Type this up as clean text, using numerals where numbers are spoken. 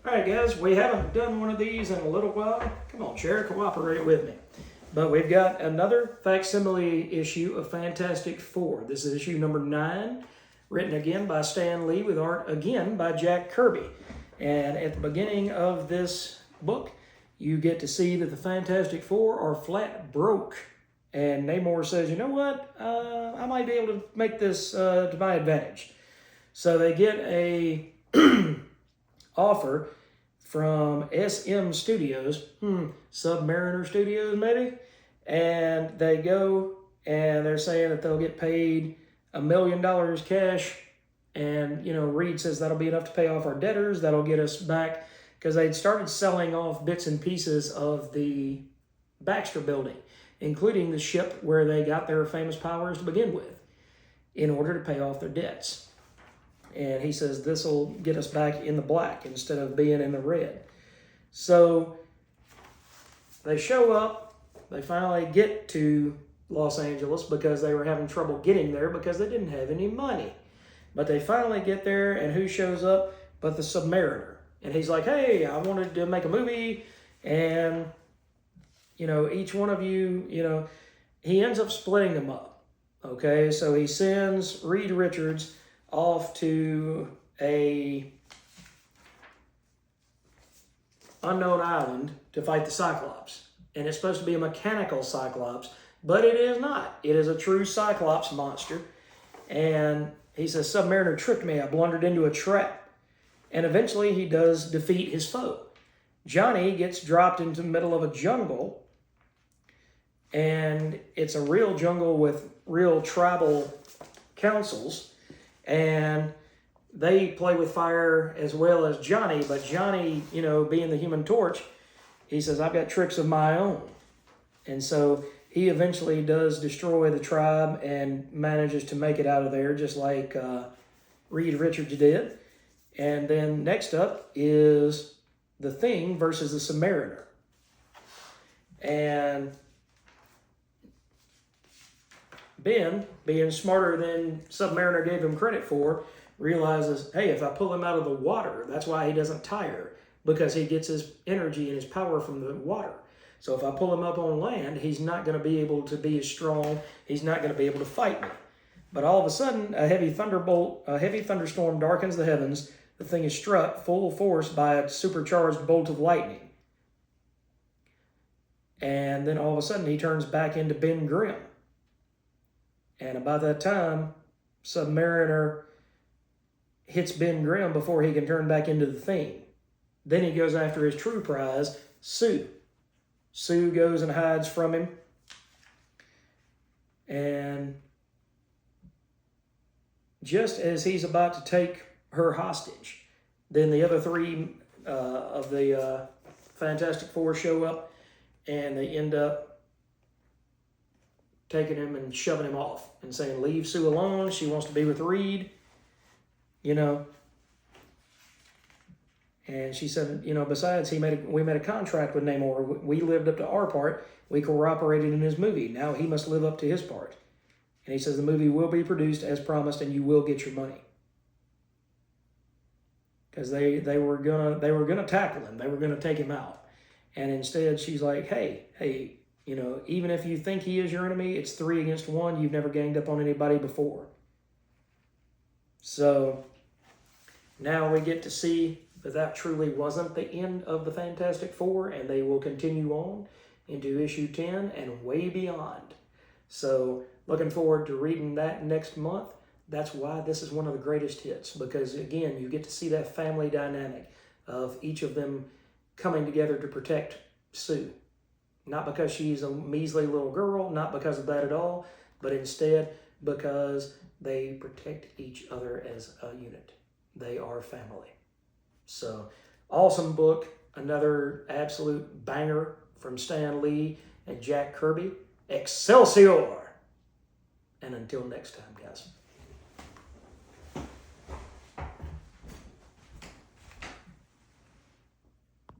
All right, guys, we haven't done one of these in a little while. Come on, Chair, cooperate with me. But we've got another facsimile issue of Fantastic Four. This is issue number 9, written again by Stan Lee with art again by Jack Kirby. And at the beginning of this book, you get to see that the Fantastic Four are flat broke. And Namor says, you know what, I might be able to make this to my advantage. So they get a offer from SM Studios, Submariner Studios maybe, and they go and they're saying that they'll get paid $1 million cash, and Reed says that'll be enough to pay off our debtors, that'll get us back, because they'd started selling off bits and pieces of the Baxter building, including the ship where they got their famous powers to begin with, in order to pay off their debts. And he says this will get us back in the black instead of being in the red. So they show up. They finally get to Los Angeles because they were having trouble getting there because they didn't have any money. But they finally get there, and who shows up but the Submariner? And he's like, hey, I wanted to make a movie, and, each one of you, he ends up splitting them up. Okay, so he sends Reed Richards off to a unknown island to fight the Cyclops. And it's supposed to be a mechanical Cyclops, but it is not. It is a true Cyclops monster. And he says, Submariner tricked me. I blundered into a trap. And eventually he does defeat his foe. Johnny gets dropped into the middle of a jungle, and it's a real jungle with real tribal councils. And they play with fire as well as Johnny, but Johnny, being the Human Torch, he says, I've got tricks of my own. And so he eventually does destroy the tribe and manages to make it out of there, just like Reed Richards did. And then next up is the Thing versus the Submariner. And Ben, being smarter than Submariner gave him credit for, realizes, hey, if I pull him out of the water, that's why he doesn't tire, because he gets his energy and his power from the water. So if I pull him up on land, he's not going to be able to be as strong. He's not going to be able to fight me. But all of a sudden, a heavy thunderstorm darkens the heavens. The Thing is struck full force by a supercharged bolt of lightning. And then all of a sudden, he turns back into Ben Grimm. And about that time, Submariner hits Ben Grimm before he can turn back into the Thing. Then he goes after his true prize, Sue. Sue goes and hides from him. And just as he's about to take her hostage, then the other three of the Fantastic Four show up, and they end up taking him and shoving him off and saying, leave Sue alone. She wants to be with Reed, And she said, besides, we made a contract with Namor. We lived up to our part. We cooperated in his movie. Now he must live up to his part. And he says the movie will be produced as promised, and you will get your money. Because they were gonna tackle him. They were gonna take him out. And instead she's like, hey, even if you think he is your enemy, it's 3 against 1. You've never ganged up on anybody before. So now we get to see that truly wasn't the end of the Fantastic Four, and they will continue on into issue 10 and way beyond. So looking forward to reading that next month. That's why this is one of the greatest hits, because again, you get to see that family dynamic of each of them coming together to protect Sue. Not because she's a measly little girl, not because of that at all, but instead because they protect each other as a unit. They are family. So, awesome book. Another absolute banger from Stan Lee and Jack Kirby. Excelsior! And until next time, guys.